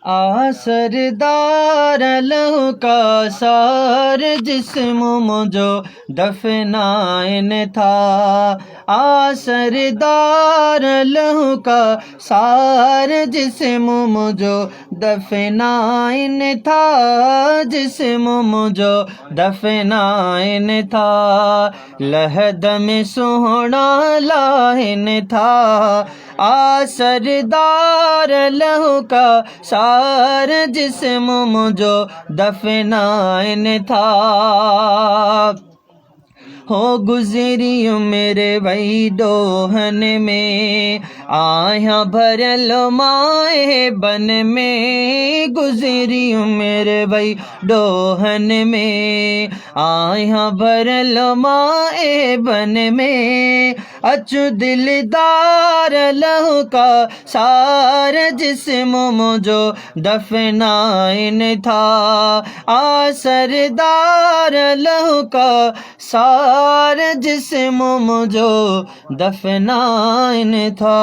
आ सरदार लहू का सार जिस्म मुझो दफनाइन था। आ सरदार लहू का सार जिस्म मुझो दफनाइन था, जिस्म मुझो दफनाइन था। लहद में सोहना लाहिन था। आ सरदार लहू का सार जिस्म मुझो दफनाइन था। हो गुजरी मेरे वही डोहन में, आया भरल माए बन में। गुजरी मेरे वही डोहन में, आया भरल माए बन में। अचु दिलदार लहू का सार जिस्म मुझो दफनाइन था। आ सरदार लहू का सार जिस्म मुझो दफनाइन था।